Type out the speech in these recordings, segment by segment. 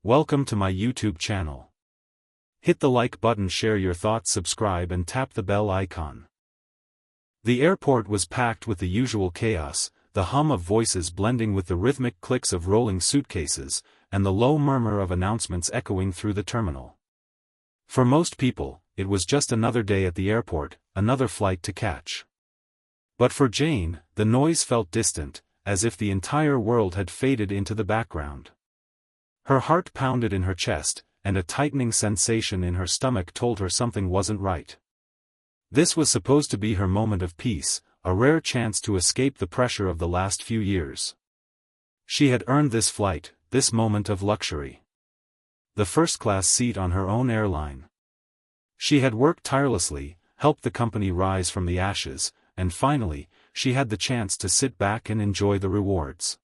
Welcome to my YouTube channel. Hit the like button, share your thoughts, subscribe and tap the bell icon. The airport was packed with the usual chaos, the hum of voices blending with the rhythmic clicks of rolling suitcases, and the low murmur of announcements echoing through the terminal. For most people, it was just another day at the airport, another flight to catch. But for Jane, the noise felt distant, as if the entire world had faded into the background. Her heart pounded in her chest, and a tightening sensation in her stomach told her something wasn't right. This was supposed to be her moment of peace, a rare chance to escape the pressure of the last few years. She had earned this flight, this moment of luxury. The first-class seat on her own airline. She had worked tirelessly, helped the company rise from the ashes, and finally, she had the chance to sit back and enjoy the rewards.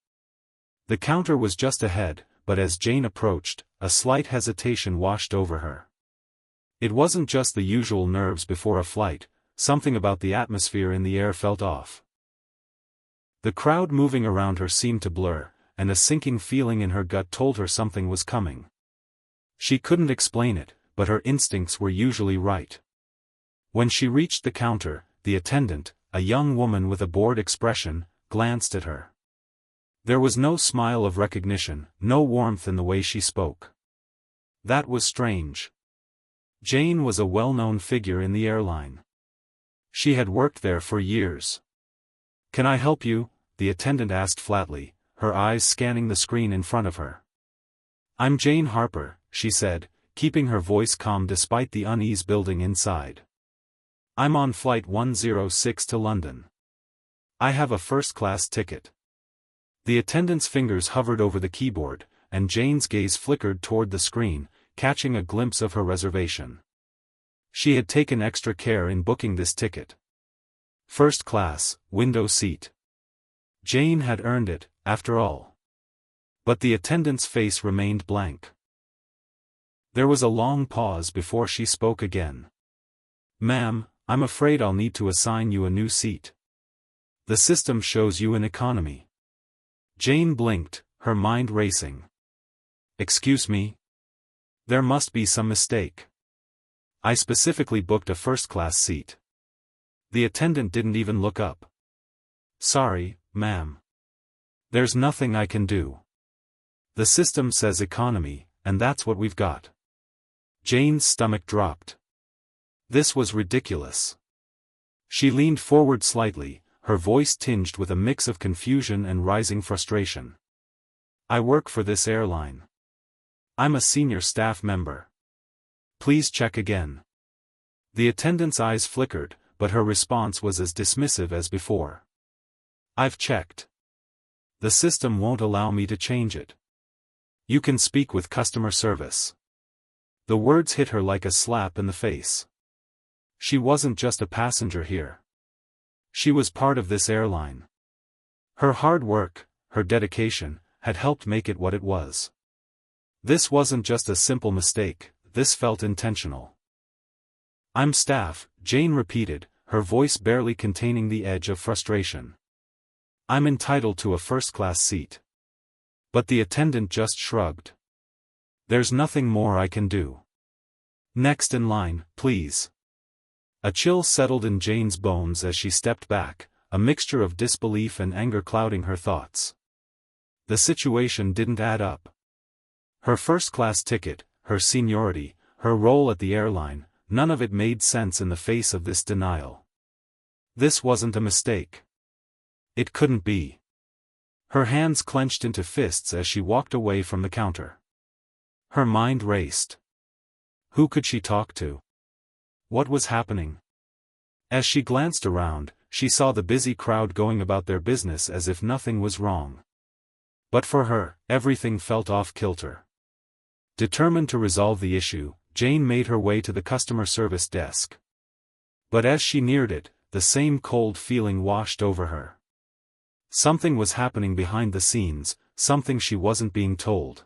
The counter was just ahead, but as Jane approached, a slight hesitation washed over her. It wasn't just the usual nerves before a flight, something about the atmosphere in the air felt off. The crowd moving around her seemed to blur, and a sinking feeling in her gut told her something was coming. She couldn't explain it, but her instincts were usually right. When she reached the counter, the attendant, a young woman with a bored expression, glanced at her. There was no smile of recognition, no warmth in the way she spoke. That was strange. Jane was a well-known figure in the airline. She had worked there for years. "Can I help you?" the attendant asked flatly, her eyes scanning the screen in front of her. "I'm Jane Harper," she said, keeping her voice calm despite the unease building inside. "I'm on flight 106 to London. I have a first-class ticket." The attendant's fingers hovered over the keyboard, and Jane's gaze flickered toward the screen, catching a glimpse of her reservation. She had taken extra care in booking this ticket. First class, window seat. Jane had earned it, after all. But the attendant's face remained blank. There was a long pause before she spoke again. "Ma'am, I'm afraid I'll need to assign you a new seat. The system shows you in economy." Jane blinked, her mind racing. "Excuse me? There must be some mistake. I specifically booked a first-class seat." The attendant didn't even look up. "Sorry, ma'am. There's nothing I can do. The system says economy, and that's what we've got." Jane's stomach dropped. This was ridiculous. She leaned forward slightly, her voice tinged with a mix of confusion and rising frustration. "I work for this airline. I'm a senior staff member. Please check again." The attendant's eyes flickered, but her response was as dismissive as before. "I've checked. The system won't allow me to change it. You can speak with customer service." The words hit her like a slap in the face. She wasn't just a passenger here. She was part of this airline. Her hard work, her dedication, had helped make it what it was. This wasn't just a simple mistake, this felt intentional. "I'm staff," Jane repeated, her voice barely containing the edge of frustration. "I'm entitled to a first-class seat." But the attendant just shrugged. "There's nothing more I can do. Next in line, please." A chill settled in Jane's bones as she stepped back, a mixture of disbelief and anger clouding her thoughts. The situation didn't add up. Her first-class ticket, her seniority, her role at the airline, none of it made sense in the face of this denial. This wasn't a mistake. It couldn't be. Her hands clenched into fists as she walked away from the counter. Her mind raced. Who could she talk to? What was happening? As she glanced around, she saw the busy crowd going about their business as if nothing was wrong. But for her, everything felt off-kilter. Determined to resolve the issue, Jane made her way to the customer service desk. But as she neared it, the same cold feeling washed over her. Something was happening behind the scenes, something she wasn't being told.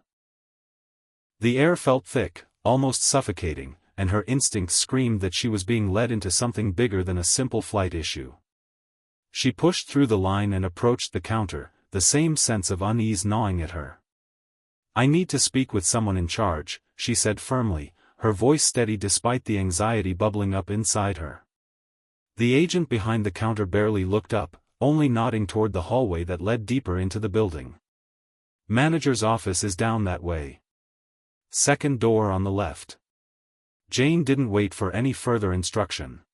The air felt thick, almost suffocating, and her instincts screamed that she was being led into something bigger than a simple flight issue. She pushed through the line and approached the counter, the same sense of unease gnawing at her. "I need to speak with someone in charge," she said firmly, her voice steady despite the anxiety bubbling up inside her. The agent behind the counter barely looked up, only nodding toward the hallway that led deeper into the building. "Manager's office is down that way. Second door on the left." Jane didn't wait for any further instruction.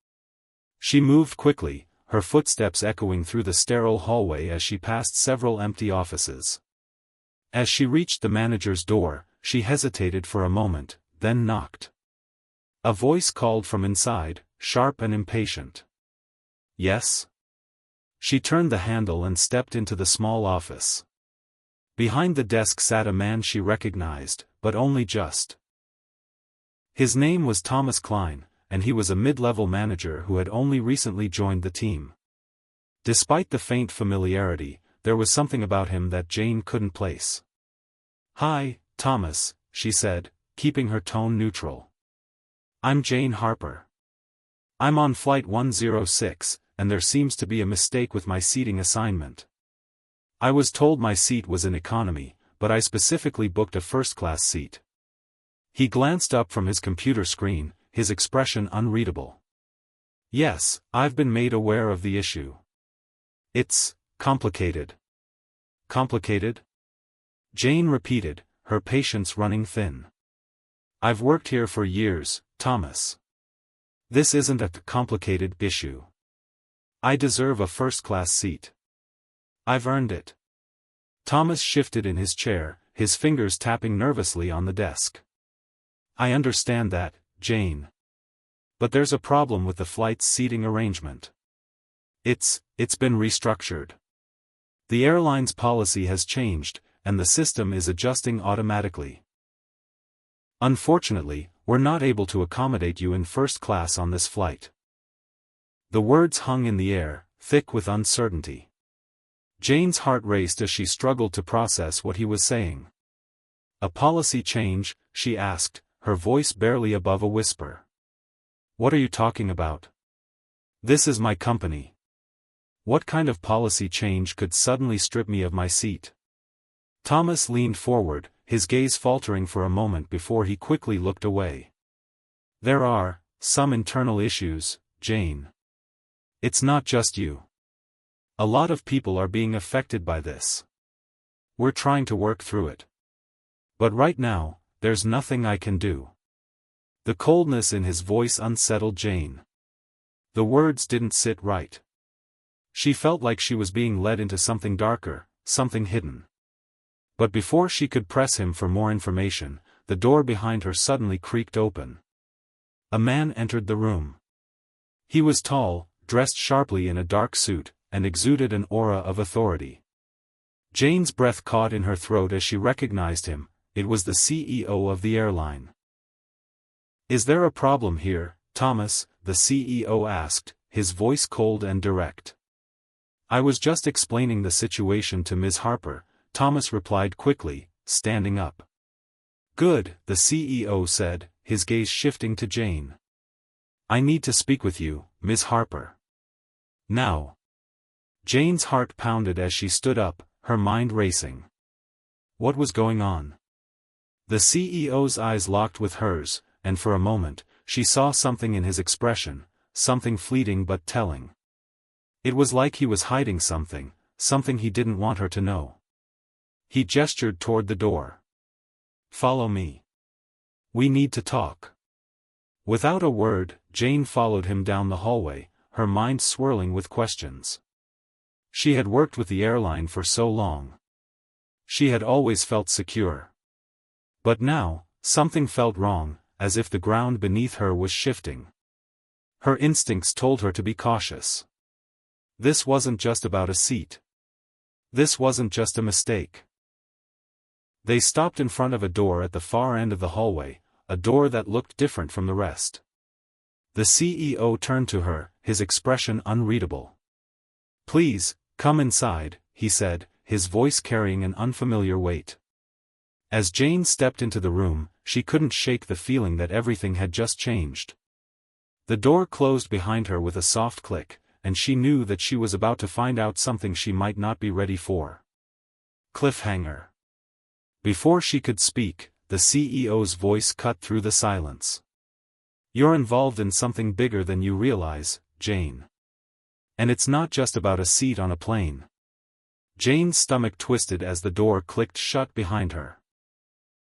She moved quickly, her footsteps echoing through the sterile hallway as she passed several empty offices. As she reached the manager's door, she hesitated for a moment, then knocked. A voice called from inside, sharp and impatient. "Yes?" She turned the handle and stepped into the small office. Behind the desk sat a man she recognized, but only just. His name was Thomas Klein, and he was a mid-level manager who had only recently joined the team. Despite the faint familiarity, there was something about him that Jane couldn't place. "Hi, Thomas," she said, keeping her tone neutral. "I'm Jane Harper. I'm on flight 106, and there seems to be a mistake with my seating assignment. I was told my seat was in economy, but I specifically booked a first-class seat." He glanced up from his computer screen, his expression unreadable. "Yes, I've been made aware of the issue. It's complicated." "Complicated?" Jane repeated, her patience running thin. "I've worked here for years, Thomas. This isn't a complicated issue. I deserve a first-class seat. I've earned it." Thomas shifted in his chair, his fingers tapping nervously on the desk. "I understand that, Jane. But there's a problem with the flight's seating arrangement. It's been restructured. The airline's policy has changed, and the system is adjusting automatically. Unfortunately, we're not able to accommodate you in first class on this flight." The words hung in the air, thick with uncertainty. Jane's heart raced as she struggled to process what he was saying. "A policy change?" she asked, her voice barely above a whisper. "What are you talking about? This is my company. What kind of policy change could suddenly strip me of my seat?" Thomas leaned forward, his gaze faltering for a moment before he quickly looked away. "There are some internal issues, Jane. It's not just you. A lot of people are being affected by this. We're trying to work through it. But right now, there's nothing I can do." The coldness in his voice unsettled Jane. The words didn't sit right. She felt like she was being led into something darker, something hidden. But before she could press him for more information, the door behind her suddenly creaked open. A man entered the room. He was tall, dressed sharply in a dark suit, and exuded an aura of authority. Jane's breath caught in her throat as she recognized him. It was the CEO of the airline. "Is there a problem here, Thomas?" the CEO asked, his voice cold and direct. "I was just explaining the situation to Ms. Harper," Thomas replied quickly, standing up. "Good," the CEO said, his gaze shifting to Jane. "I need to speak with you, Ms. Harper. Now." Jane's heart pounded as she stood up, her mind racing. What was going on? The CEO's eyes locked with hers, and for a moment, she saw something in his expression, something fleeting but telling. It was like he was hiding something he didn't want her to know. He gestured toward the door. "Follow me. We need to talk." Without a word, Jane followed him down the hallway, her mind swirling with questions. She had worked with the airline for so long. She had always felt secure. But now, something felt wrong, as if the ground beneath her was shifting. Her instincts told her to be cautious. This wasn't just about a seat. This wasn't just a mistake. They stopped in front of a door at the far end of the hallway, a door that looked different from the rest. The CEO turned to her, his expression unreadable. "Please, come inside," he said, his voice carrying an unfamiliar weight. As Jane stepped into the room, she couldn't shake the feeling that everything had just changed. The door closed behind her with a soft click, and she knew that she was about to find out something she might not be ready for. Cliffhanger. Before she could speak, the CEO's voice cut through the silence. "You're involved in something bigger than you realize, Jane. And it's not just about a seat on a plane." Jane's stomach twisted as the door clicked shut behind her.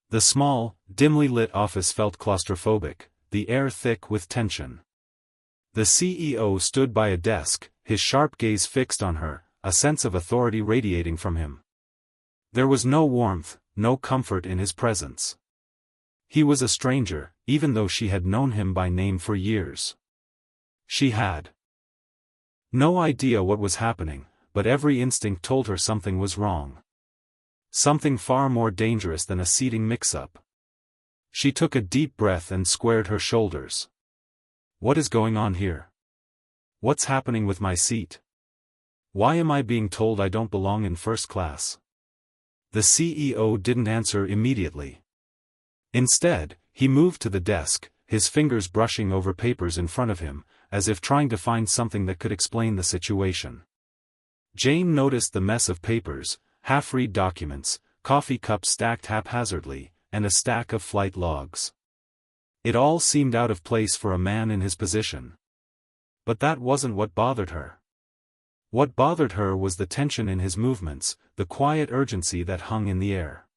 The small, dimly lit office felt claustrophobic, the air thick with tension. The CEO stood by a desk, his sharp gaze fixed on her, a sense of authority radiating from him. There was no warmth, no comfort in his presence. He was a stranger, even though she had known him by name for years. She had no idea what was happening, but every instinct told her something was wrong. Something far more dangerous than a seating mix-up. She took a deep breath and squared her shoulders. What is going on here? What's happening with my seat? Why am I being told I don't belong in first class? The CEO didn't answer immediately. Instead, he moved to the desk, his fingers brushing over papers in front of him, as if trying to find something that could explain the situation. Jane noticed the mess of papers, half-read documents, coffee cups stacked haphazardly, and a stack of flight logs. It all seemed out of place for a man in his position. But that wasn't what bothered her. What bothered her was the tension in his movements, the quiet urgency that hung in the air.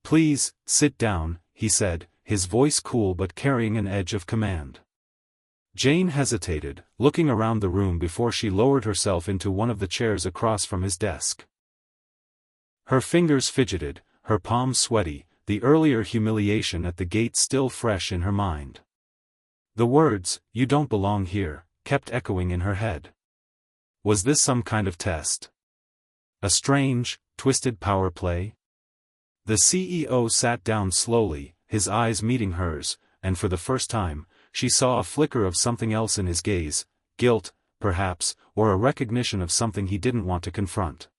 "Please, sit down," he said, his voice cool but carrying an edge of command. Jane hesitated, looking around the room before she lowered herself into one of the chairs across from his desk. Her fingers fidgeted, her palms sweaty, the earlier humiliation at the gate still fresh in her mind. The words, "You don't belong here," kept echoing in her head. Was this some kind of test? A strange, twisted power play? The CEO sat down slowly, his eyes meeting hers, and for the first time, she saw a flicker of something else in his gaze, guilt, perhaps, or a recognition of something he didn't want to confront.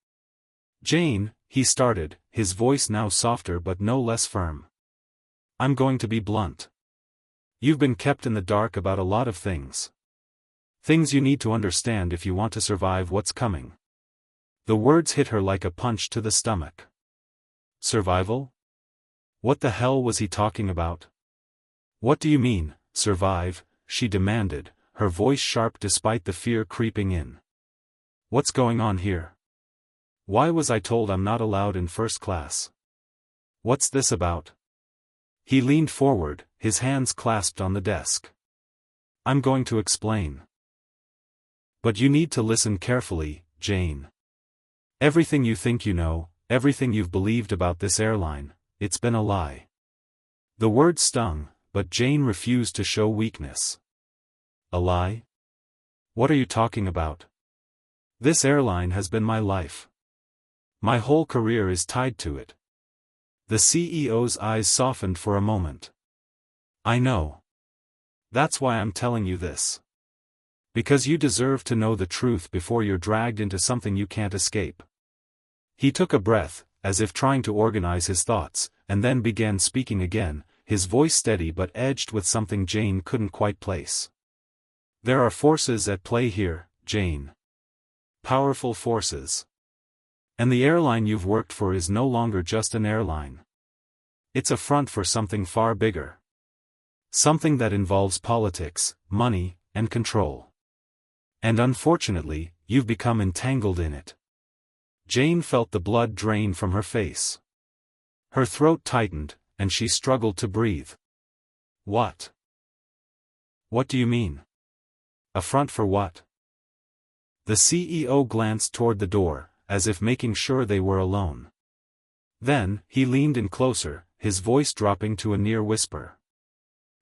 "Jane," he started, his voice now softer but no less firm. "I'm going to be blunt. You've been kept in the dark about a lot of things. Things you need to understand if you want to survive what's coming." The words hit her like a punch to the stomach. Survival? What the hell was he talking about? "What do you mean, survive?" she demanded, her voice sharp despite the fear creeping in. "What's going on here? Why was I told I'm not allowed in first class? What's this about?" He leaned forward, his hands clasped on the desk. "I'm going to explain. But you need to listen carefully, Jane. Everything you think you know, everything you've believed about this airline, it's been a lie." The word stung, but Jane refused to show weakness. "A lie? What are you talking about? This airline has been my life. My whole career is tied to it." The CEO's eyes softened for a moment. "I know. That's why I'm telling you this. Because you deserve to know the truth before you're dragged into something you can't escape." He took a breath, as if trying to organize his thoughts, and then began speaking again, his voice steady but edged with something Jane couldn't quite place. "There are forces at play here, Jane. Powerful forces. And the airline you've worked for is no longer just an airline. It's a front for something far bigger. Something that involves politics, money, and control. And unfortunately, you've become entangled in it." Jane felt the blood drain from her face. Her throat tightened, and she struggled to breathe. "What? What do you mean? A front for what?" The CEO glanced toward the door, as if making sure they were alone. Then, he leaned in closer, his voice dropping to a near whisper.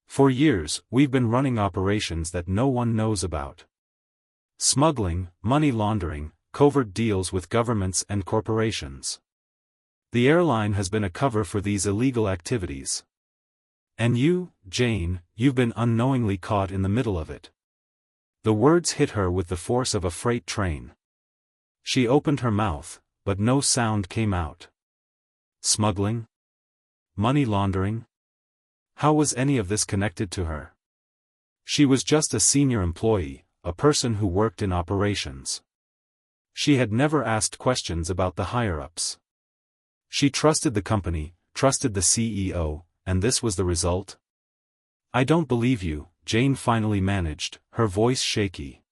"For years, we've been running operations that no one knows about. Smuggling, money laundering, covert deals with governments and corporations. The airline has been a cover for these illegal activities. And you, Jane, you've been unknowingly caught in the middle of it." The words hit her with the force of a freight train. She opened her mouth, but no sound came out. Smuggling? Money laundering? How was any of this connected to her? She was just a senior employee, a person who worked in operations. She had never asked questions about the higher-ups. She trusted the company, trusted the CEO, and this was the result? I don't believe you, Jane finally managed, her voice shaky.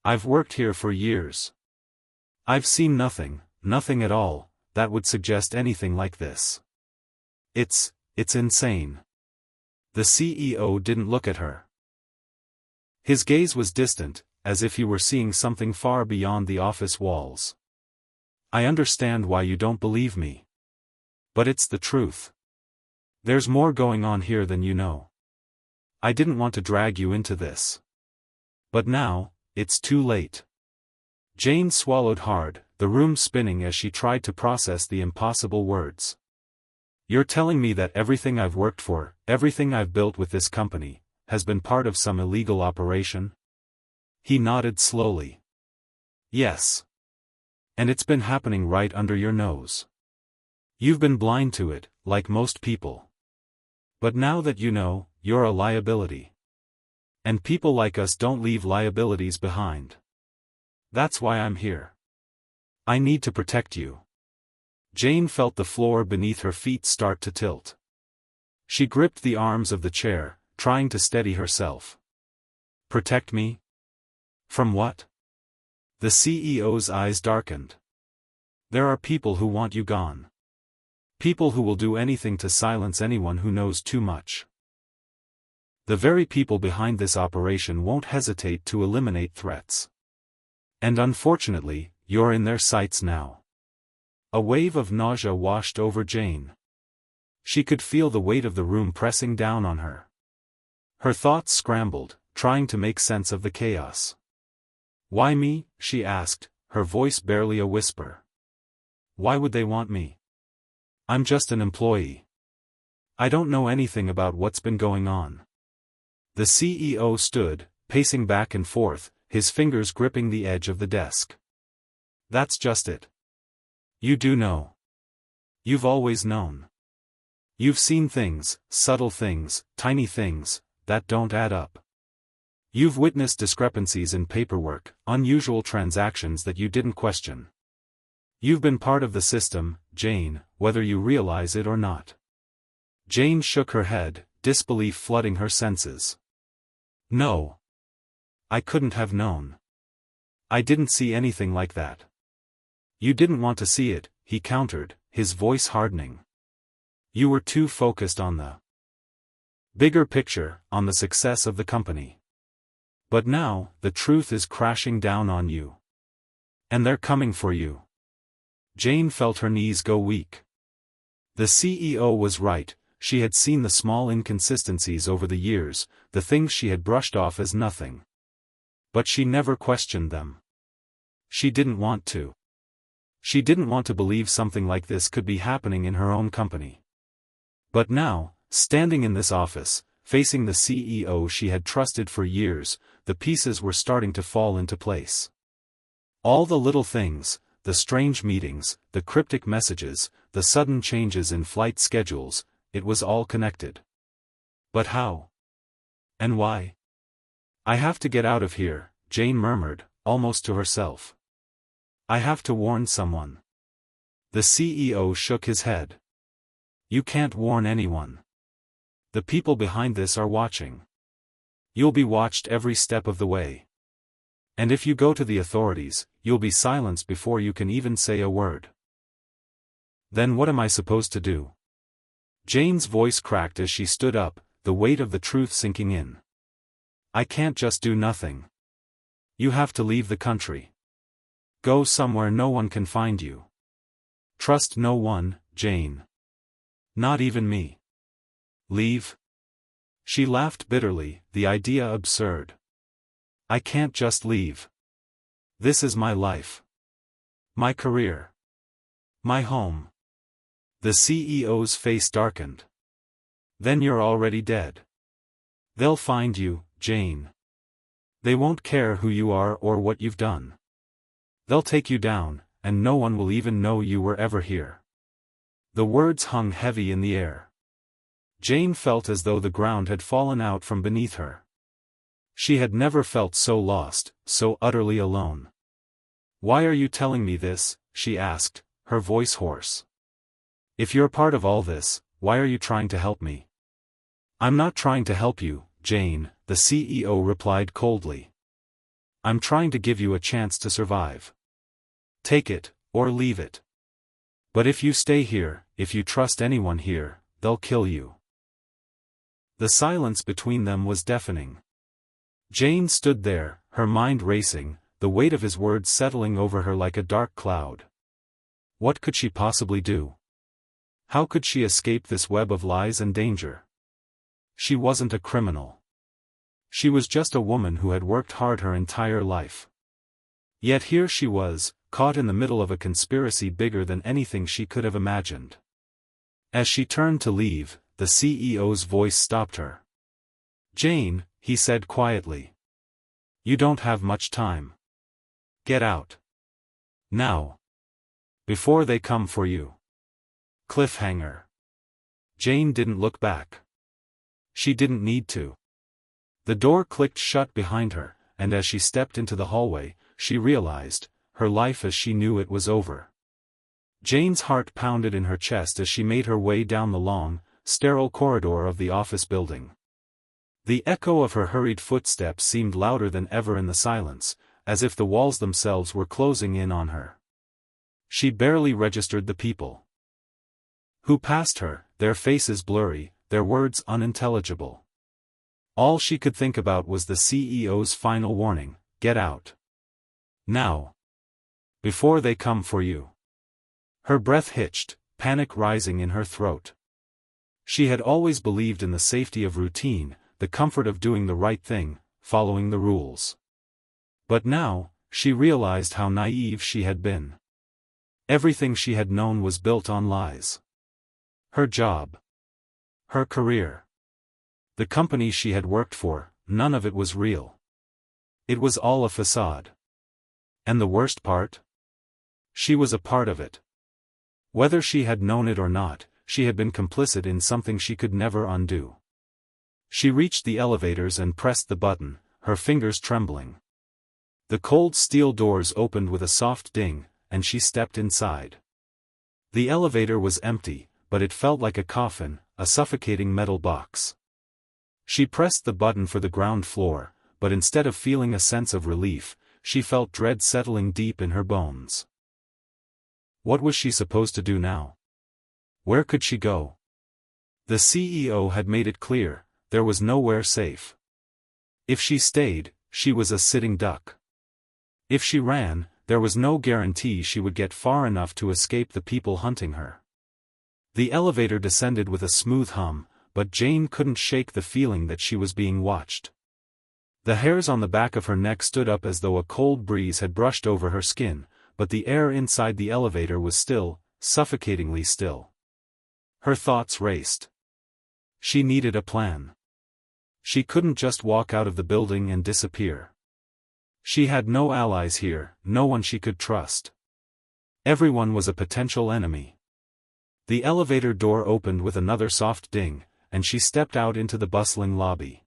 I've worked here for years. I've seen nothing, nothing at all, that would suggest anything like this. It's insane. The CEO didn't look at her. His gaze was distant, as if he were seeing something far beyond the office walls. I understand why you don't believe me. But it's the truth. There's more going on here than you know. I didn't want to drag you into this. But now, it's too late. Jane swallowed hard, the room spinning as she tried to process the impossible words. You're telling me that everything I've worked for, everything I've built with this company, has been part of some illegal operation? He nodded slowly. Yes. And it's been happening right under your nose. You've been blind to it, like most people. But now that you know, you're a liability. And people like us don't leave liabilities behind. That's why I'm here. I need to protect you. Jane felt the floor beneath her feet start to tilt. She gripped the arms of the chair, trying to steady herself. Protect me? From what? The CEO's eyes darkened. There are people who want you gone. People who will do anything to silence anyone who knows too much. The very people behind this operation won't hesitate to eliminate threats. And unfortunately, you're in their sights now. A wave of nausea washed over Jane. She could feel the weight of the room pressing down on her. Her thoughts scrambled, trying to make sense of the chaos. Why me? She asked, her voice barely a whisper. Why would they want me? I'm just an employee. I don't know anything about what's been going on. The CEO stood, pacing back and forth, his fingers gripping the edge of the desk. That's just it. You do know. You've always known. You've seen things, subtle things, tiny things, that don't add up. You've witnessed discrepancies in paperwork, unusual transactions that you didn't question. You've been part of the system, Jane, whether you realize it or not. Jane shook her head, disbelief flooding her senses. No. I couldn't have known. I didn't see anything like that. You didn't want to see it, he countered, his voice hardening. You were too focused on the bigger picture, on the success of the company. But now, the truth is crashing down on you. And they're coming for you. Jane felt her knees go weak. The CEO was right, she had seen the small inconsistencies over the years, the things she had brushed off as nothing. But she never questioned them. She didn't want to. She didn't want to believe something like this could be happening in her own company. But now, standing in this office, facing the CEO she had trusted for years, the pieces were starting to fall into place. All the little things, the strange meetings, the cryptic messages, the sudden changes in flight schedules, it was all connected. But how? And why? I have to get out of here, Jane murmured, almost to herself. I have to warn someone. The CEO shook his head. You can't warn anyone. The people behind this are watching. You'll be watched every step of the way. And if you go to the authorities, you'll be silenced before you can even say a word. Then what am I supposed to do? Jane's voice cracked as she stood up, the weight of the truth sinking in. I can't just do nothing. You have to leave the country. Go somewhere no one can find you. Trust no one, Jane. Not even me. Leave? She laughed bitterly, the idea absurd. I can't just leave. This is my life. My career. My home. The CEO's face darkened. Then you're already dead. They'll find you, Jane. They won't care who you are or what you've done. They'll take you down, and no one will even know you were ever here. The words hung heavy in the air. Jane felt as though the ground had fallen out from beneath her. She had never felt so lost, so utterly alone. Why are you telling me this? She asked, her voice hoarse. If you're part of all this, why are you trying to help me? I'm not trying to help you, Jane, the CEO replied coldly. I'm trying to give you a chance to survive. Take it, or leave it. But if you stay here, if you trust anyone here, they'll kill you. The silence between them was deafening. Jane stood there, her mind racing, the weight of his words settling over her like a dark cloud. What could she possibly do? How could she escape this web of lies and danger? She wasn't a criminal. She was just a woman who had worked hard her entire life. Yet here she was, caught in the middle of a conspiracy bigger than anything she could have imagined. As she turned to leave, the CEO's voice stopped her. Jane, he said quietly. You don't have much time. Get out. Now. Before they come for you. Cliffhanger. Jane didn't look back. She didn't need to. The door clicked shut behind her, and as she stepped into the hallway, she realized, her life as she knew it was over. Jane's heart pounded in her chest as she made her way down the long, sterile corridor of the office building. The echo of her hurried footsteps seemed louder than ever in the silence, as if the walls themselves were closing in on her. She barely registered the people who passed her, their faces blurry, their words unintelligible. All she could think about was the CEO's final warning, get out. Now. Before they come for you. Her breath hitched, panic rising in her throat. She had always believed in the safety of routine, the comfort of doing the right thing, following the rules. But now, she realized how naive she had been. Everything she had known was built on lies. Her job. Her career. The company she had worked for, none of it was real. It was all a facade. And the worst part? She was a part of it. Whether she had known it or not, she had been complicit in something she could never undo. She reached the elevators and pressed the button, her fingers trembling. The cold steel doors opened with a soft ding, and she stepped inside. The elevator was empty, but it felt like a coffin, a suffocating metal box. She pressed the button for the ground floor, but instead of feeling a sense of relief, she felt dread settling deep in her bones. What was she supposed to do now? Where could she go? The CEO had made it clear, there was nowhere safe. If she stayed, she was a sitting duck. If she ran, there was no guarantee she would get far enough to escape the people hunting her. The elevator descended with a smooth hum, but Jane couldn't shake the feeling that she was being watched. The hairs on the back of her neck stood up as though a cold breeze had brushed over her skin, but the air inside the elevator was still, suffocatingly still. Her thoughts raced. She needed a plan. She couldn't just walk out of the building and disappear. She had no allies here, no one she could trust. Everyone was a potential enemy. The elevator door opened with another soft ding, and she stepped out into the bustling lobby.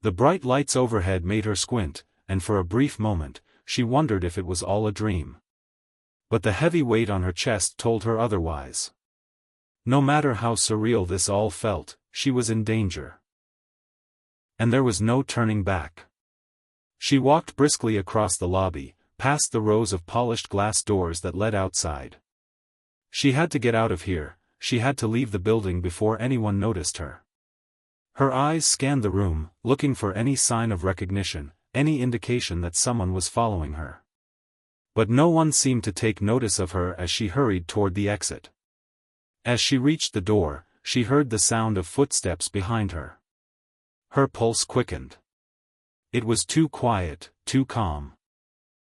The bright lights overhead made her squint, and for a brief moment, she wondered if it was all a dream. But the heavy weight on her chest told her otherwise. No matter how surreal this all felt, she was in danger. And there was no turning back. She walked briskly across the lobby, past the rows of polished glass doors that led outside. She had to get out of here, she had to leave the building before anyone noticed her. Her eyes scanned the room, looking for any sign of recognition, any indication that someone was following her. But no one seemed to take notice of her as she hurried toward the exit. As she reached the door, she heard the sound of footsteps behind her. Her pulse quickened. It was too quiet, too calm.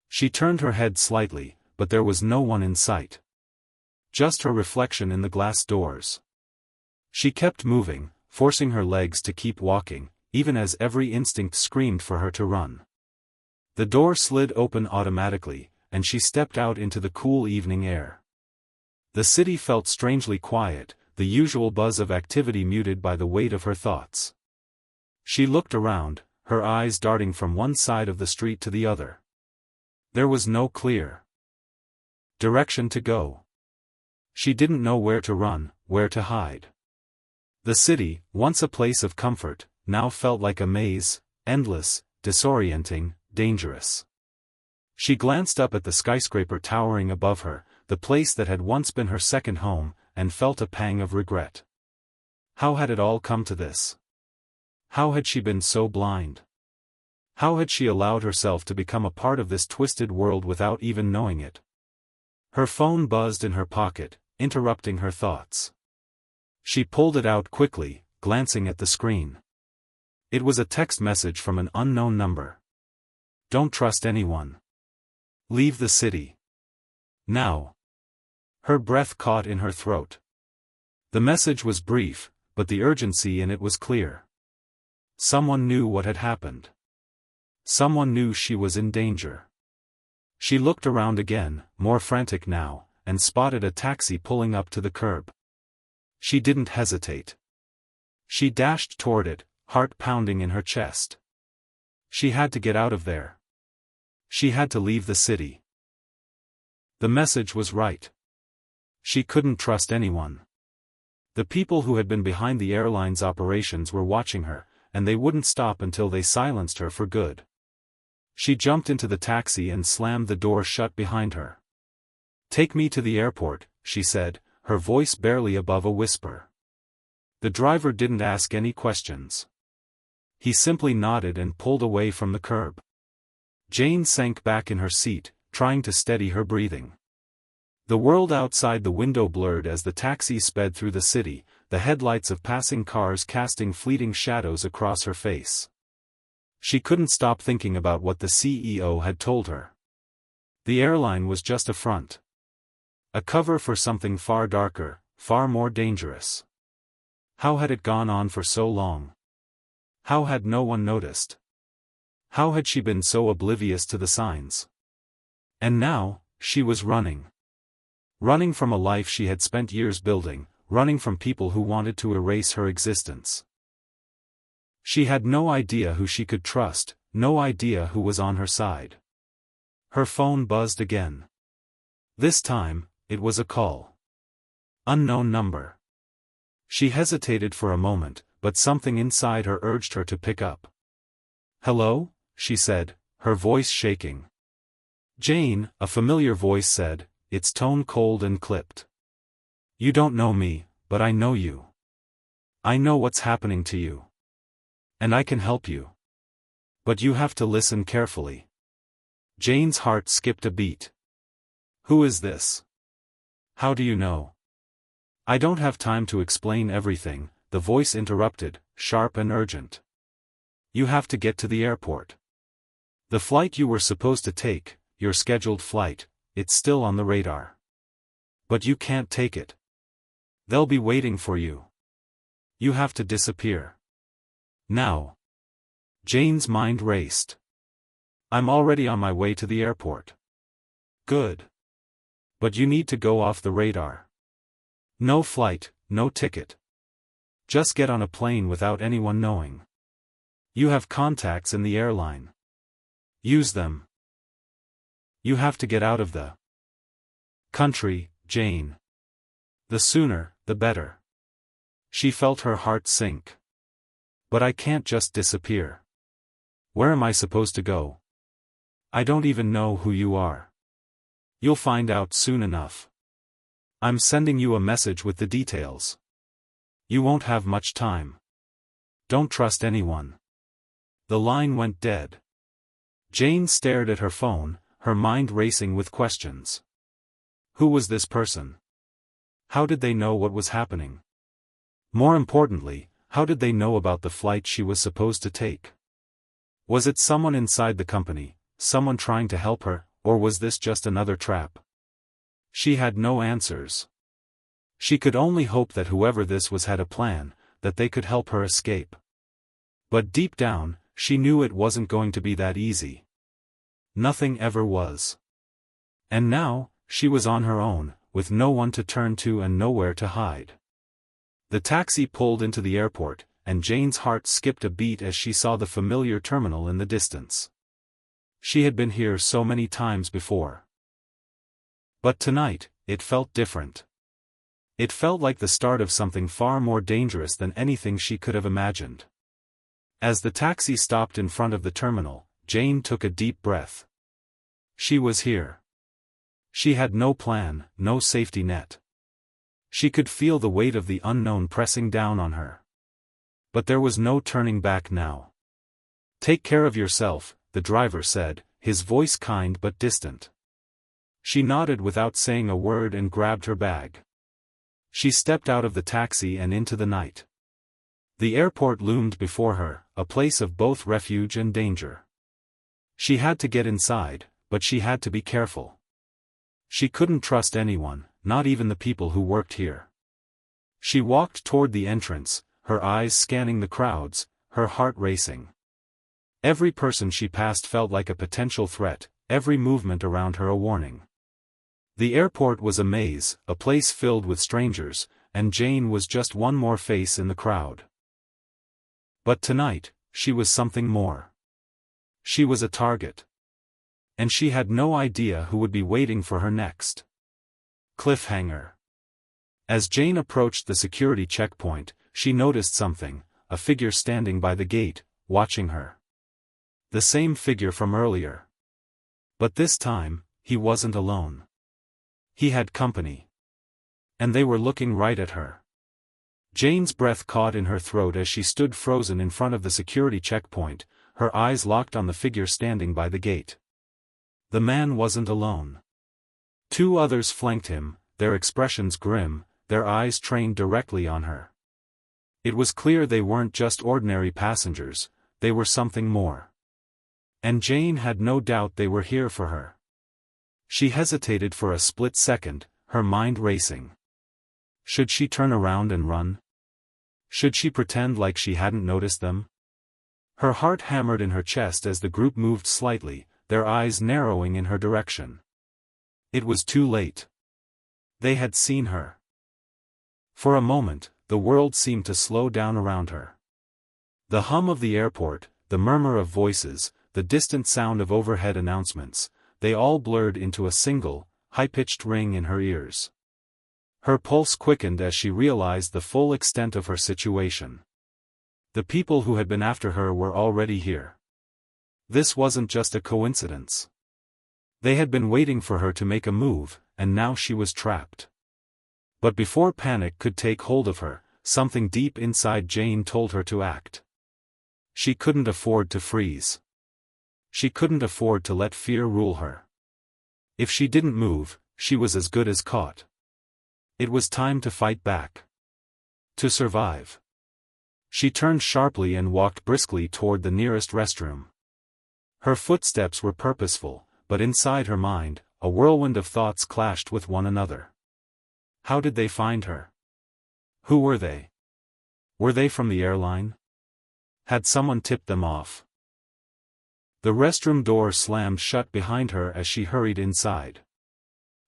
She turned her head slightly, but there was no one in sight. Just her reflection in the glass doors. She kept moving, forcing her legs to keep walking, even as every instinct screamed for her to run. The door slid open automatically, and she stepped out into the cool evening air. The city felt strangely quiet, the usual buzz of activity muted by the weight of her thoughts. She looked around, her eyes darting from one side of the street to the other. There was no clear direction to go. She didn't know where to run, where to hide. The city, once a place of comfort, now felt like a maze, endless, disorienting, dangerous. She glanced up at the skyscraper towering above her, the place that had once been her second home, and felt a pang of regret. How had it all come to this? How had she been so blind? How had she allowed herself to become a part of this twisted world without even knowing it? Her phone buzzed in her pocket, interrupting her thoughts. She pulled it out quickly, glancing at the screen. It was a text message from an unknown number. Don't trust anyone. Leave the city. Now. Her breath caught in her throat. The message was brief, but the urgency in it was clear. Someone knew what had happened. Someone knew she was in danger. She looked around again, more frantic now, and spotted a taxi pulling up to the curb. She didn't hesitate. She dashed toward it, heart pounding in her chest. She had to get out of there. She had to leave the city. The message was right. She couldn't trust anyone. The people who had been behind the airline's operations were watching her, and they wouldn't stop until they silenced her for good. She jumped into the taxi and slammed the door shut behind her. "Take me to the airport," she said, her voice barely above a whisper. The driver didn't ask any questions. He simply nodded and pulled away from the curb. Jane sank back in her seat, trying to steady her breathing. The world outside the window blurred as the taxi sped through the city, the headlights of passing cars casting fleeting shadows across her face. She couldn't stop thinking about what the CEO had told her. The airline was just a front. A cover for something far darker, far more dangerous. How had it gone on for so long? How had no one noticed? How had she been so oblivious to the signs? And now, she was running. Running from a life she had spent years building, running from people who wanted to erase her existence. She had no idea who she could trust, no idea who was on her side. Her phone buzzed again. This time, it was a call. Unknown number. She hesitated for a moment, but something inside her urged her to pick up. "Hello?" she said, her voice shaking. "Jane," a familiar voice said, its tone cold and clipped. "You don't know me, but I know you. I know what's happening to you. And I can help you. But you have to listen carefully." Jane's heart skipped a beat. "Who is this? How do you know?" "I don't have time to explain everything," the voice interrupted, sharp and urgent. "You have to get to the airport. The flight you were supposed to take, your scheduled flight, it's still on the radar. But you can't take it. They'll be waiting for you. You have to disappear. Now." Jane's mind raced. "I'm already on my way to the airport." "Good. But you need to go off the radar. No flight, no ticket. Just get on a plane without anyone knowing. You have contacts in the airline. Use them. You have to get out of the country, Jane. The sooner, the better." She felt her heart sink. "But I can't just disappear. Where am I supposed to go? I don't even know who you are." "You'll find out soon enough. I'm sending you a message with the details. You won't have much time. Don't trust anyone." The line went dead. Jane stared at her phone, her mind racing with questions. Who was this person? How did they know what was happening? More importantly, how did they know about the flight she was supposed to take? Was it someone inside the company, someone trying to help her, or was this just another trap? She had no answers. She could only hope that whoever this was had a plan, that they could help her escape. But deep down, she knew it wasn't going to be that easy. Nothing ever was. And now, she was on her own, with no one to turn to and nowhere to hide. The taxi pulled into the airport, and Jane's heart skipped a beat as she saw the familiar terminal in the distance. She had been here so many times before. But tonight, it felt different. It felt like the start of something far more dangerous than anything she could have imagined. As the taxi stopped in front of the terminal, Jane took a deep breath. She was here. She had no plan, no safety net. She could feel the weight of the unknown pressing down on her. But there was no turning back now. "Take care of yourself," the driver said, his voice kind but distant. She nodded without saying a word and grabbed her bag. She stepped out of the taxi and into the night. The airport loomed before her, a place of both refuge and danger. She had to get inside, but she had to be careful. She couldn't trust anyone, not even the people who worked here. She walked toward the entrance, her eyes scanning the crowds, her heart racing. Every person she passed felt like a potential threat, every movement around her a warning. The airport was a maze, a place filled with strangers, and Jane was just one more face in the crowd. But tonight, she was something more. She was a target. And she had no idea who would be waiting for her next. Cliffhanger. As Jane approached the security checkpoint, she noticed something, a figure standing by the gate, watching her. The same figure from earlier. But this time, he wasn't alone. He had company. And they were looking right at her. Jane's breath caught in her throat as she stood frozen in front of the security checkpoint, her eyes locked on the figure standing by the gate. The man wasn't alone. Two others flanked him, their expressions grim, their eyes trained directly on her. It was clear they weren't just ordinary passengers, they were something more. And Jane had no doubt they were here for her. She hesitated for a split second, her mind racing. Should she turn around and run? Should she pretend like she hadn't noticed them? Her heart hammered in her chest as the group moved slightly, their eyes narrowing in her direction. It was too late. They had seen her. For a moment, the world seemed to slow down around her. The hum of the airport, the murmur of voices, the distant sound of overhead announcements, they all blurred into a single, high-pitched ring in her ears. Her pulse quickened as she realized the full extent of her situation. The people who had been after her were already here. This wasn't just a coincidence. They had been waiting for her to make a move, and now she was trapped. But before panic could take hold of her, something deep inside Jane told her to act. She couldn't afford to freeze. She couldn't afford to let fear rule her. If she didn't move, she was as good as caught. It was time to fight back. To survive. She turned sharply and walked briskly toward the nearest restroom. Her footsteps were purposeful, but inside her mind, a whirlwind of thoughts clashed with one another. How did they find her? Who were they? Were they from the airline? Had someone tipped them off? The restroom door slammed shut behind her as she hurried inside.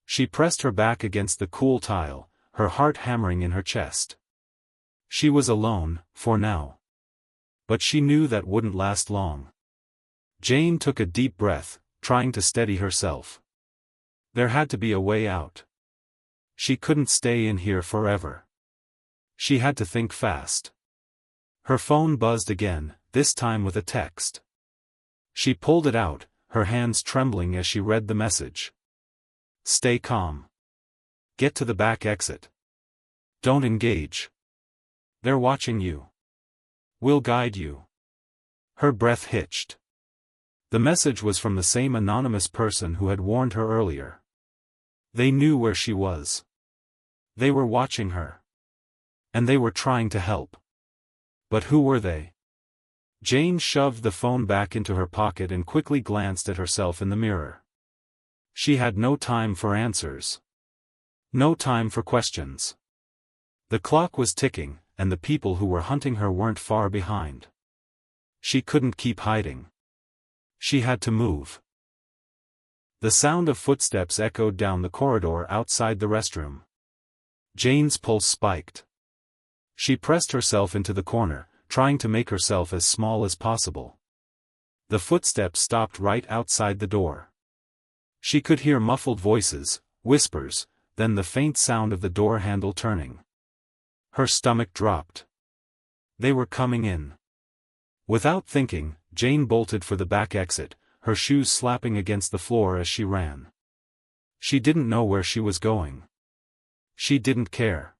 She pressed her back against the cool tile, her heart hammering in her chest. She was alone, for now. But she knew that wouldn't last long. Jane took a deep breath, trying to steady herself. There had to be a way out. She couldn't stay in here forever. She had to think fast. Her phone buzzed again, this time with a text. She pulled it out, her hands trembling as she read the message. Stay calm. Get to the back exit. Don't engage. They're watching you. We'll guide you. Her breath hitched. The message was from the same anonymous person who had warned her earlier. They knew where she was. They were watching her. And they were trying to help. But who were they? Jane shoved the phone back into her pocket and quickly glanced at herself in the mirror. She had no time for answers. No time for questions. The clock was ticking, and the people who were hunting her weren't far behind. She couldn't keep hiding. She had to move. The sound of footsteps echoed down the corridor outside the restroom. Jane's pulse spiked. She pressed herself into the corner, trying to make herself as small as possible. The footsteps stopped right outside the door. She could hear muffled voices, whispers, then the faint sound of the door handle turning. Her stomach dropped. They were coming in. Without thinking, Jane bolted for the back exit, her shoes slapping against the floor as she ran. She didn't know where she was going. She didn't care.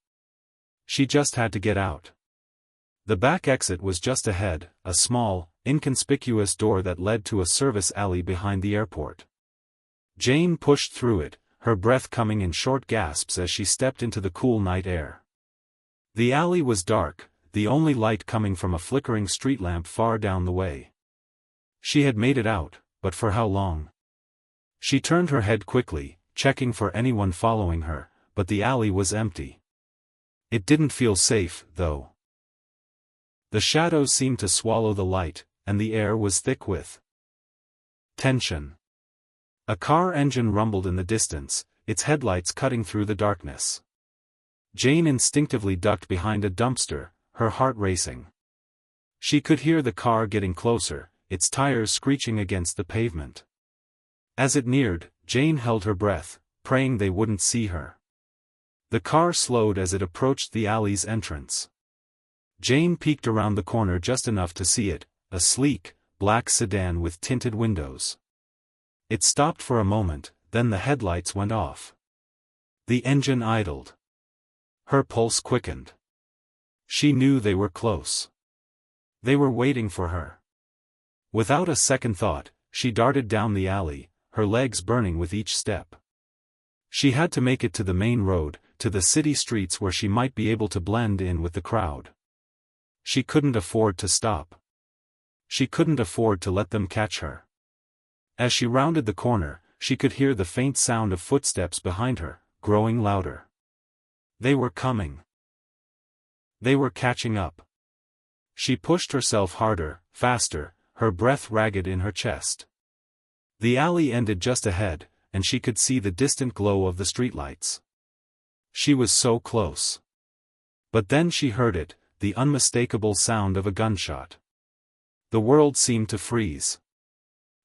She just had to get out. The back exit was just ahead, a small, inconspicuous door that led to a service alley behind the airport. Jane pushed through it, her breath coming in short gasps as she stepped into the cool night air. The alley was dark, the only light coming from a flickering street lamp far down the way. She had made it out, but for how long? She turned her head quickly, checking for anyone following her, but the alley was empty. It didn't feel safe, though. The shadows seemed to swallow the light, and the air was thick with tension. A car engine rumbled in the distance, its headlights cutting through the darkness. Jane instinctively ducked behind a dumpster, her heart racing. She could hear the car getting closer, its tires screeching against the pavement. As it neared, Jane held her breath, praying they wouldn't see her. The car slowed as it approached the alley's entrance. Jane peeked around the corner just enough to see it, a sleek, black sedan with tinted windows. It stopped for a moment, then the headlights went off. The engine idled. Her pulse quickened. She knew they were close. They were waiting for her. Without a second thought, she darted down the alley, her legs burning with each step. She had to make it to the main road, to the city streets where she might be able to blend in with the crowd. She couldn't afford to stop. She couldn't afford to let them catch her. As she rounded the corner, she could hear the faint sound of footsteps behind her, growing louder. They were coming. They were catching up. She pushed herself harder, faster, her breath ragged in her chest. The alley ended just ahead, and she could see the distant glow of the streetlights. She was so close. But then she heard it, the unmistakable sound of a gunshot. The world seemed to freeze.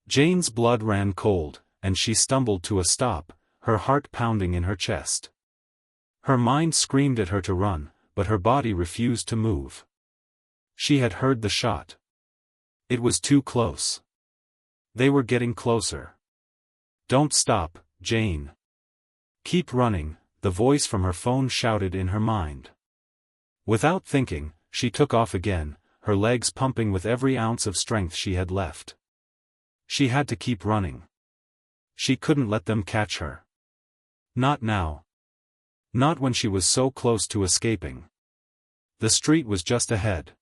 Jane's blood ran cold, and she stumbled to a stop, her heart pounding in her chest. Her mind screamed at her to run, but her body refused to move. She had heard the shot. It was too close. They were getting closer. "Don't stop, Jane. Keep running," the voice from her phone shouted in her mind. Without thinking, she took off again, her legs pumping with every ounce of strength she had left. She had to keep running. She couldn't let them catch her. Not now. Not when she was so close to escaping. The street was just ahead.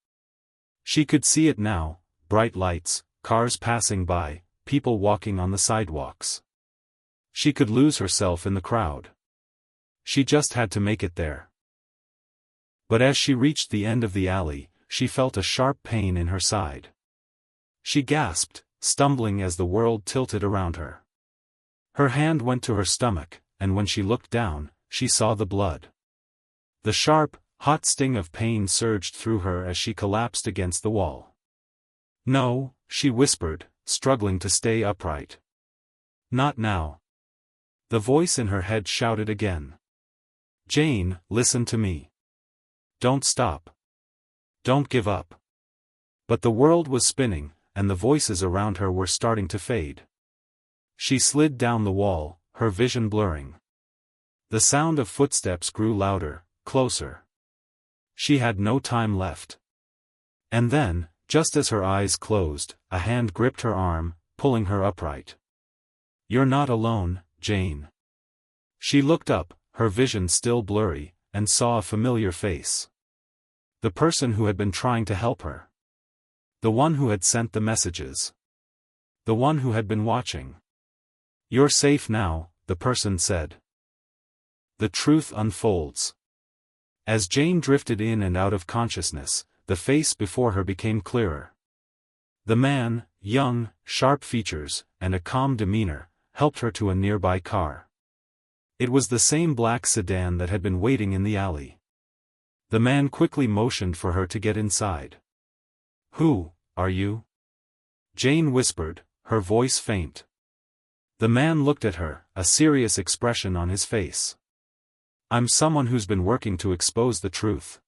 She could see it now, bright lights, cars passing by, people walking on the sidewalks. She could lose herself in the crowd. She just had to make it there. But as she reached the end of the alley, she felt a sharp pain in her side. She gasped, stumbling as the world tilted around her. Her hand went to her stomach, and when she looked down, she saw the blood. The sharp, hot sting of pain surged through her as she collapsed against the wall. "No," she whispered, struggling to stay upright. "Not now." The voice in her head shouted again. "Jane, listen to me. Don't stop. Don't give up." But the world was spinning, and the voices around her were starting to fade. She slid down the wall, her vision blurring. The sound of footsteps grew louder, closer. She had no time left. And then, just as her eyes closed, a hand gripped her arm, pulling her upright. "You're not alone, Jane." She looked up, her vision still blurry, and saw a familiar face. The person who had been trying to help her. The one who had sent the messages. The one who had been watching. "You're safe now," the person said. The truth unfolds. As Jane drifted in and out of consciousness, the face before her became clearer. The man, young, sharp features, and a calm demeanor, helped her to a nearby car. It was the same black sedan that had been waiting in the alley. The man quickly motioned for her to get inside. "Who are you?" Jane whispered, her voice faint. The man looked at her, a serious expression on his face. I'm someone who's been working to expose the truth.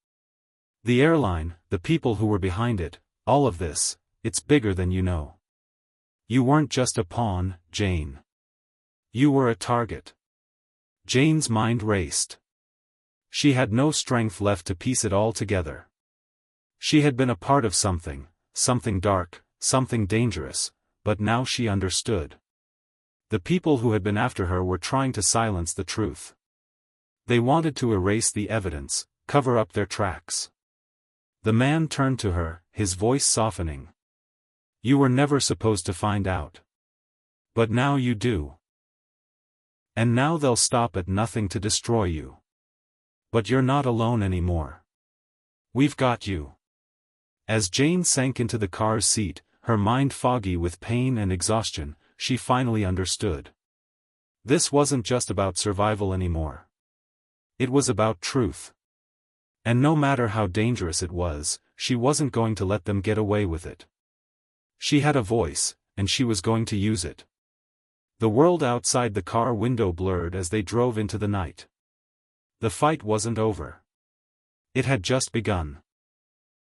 The airline, the people who were behind it, all of this, it's bigger than you know. You weren't just a pawn, Jane. You were a target. Jane's mind raced. She had no strength left to piece it all together. She had been a part of something dark, something dangerous, but now she understood. The people who had been after her were trying to silence the truth. They wanted to erase the evidence, cover up their tracks. The man turned to her, his voice softening. You were never supposed to find out. But now you do. And now they'll stop at nothing to destroy you. But you're not alone anymore. We've got you. As Jane sank into the car's seat, her mind foggy with pain and exhaustion, she finally understood. This wasn't just about survival anymore. It was about truth. And no matter how dangerous it was, she wasn't going to let them get away with it. She had a voice, and she was going to use it. The world outside the car window blurred as they drove into the night. The fight wasn't over. It had just begun.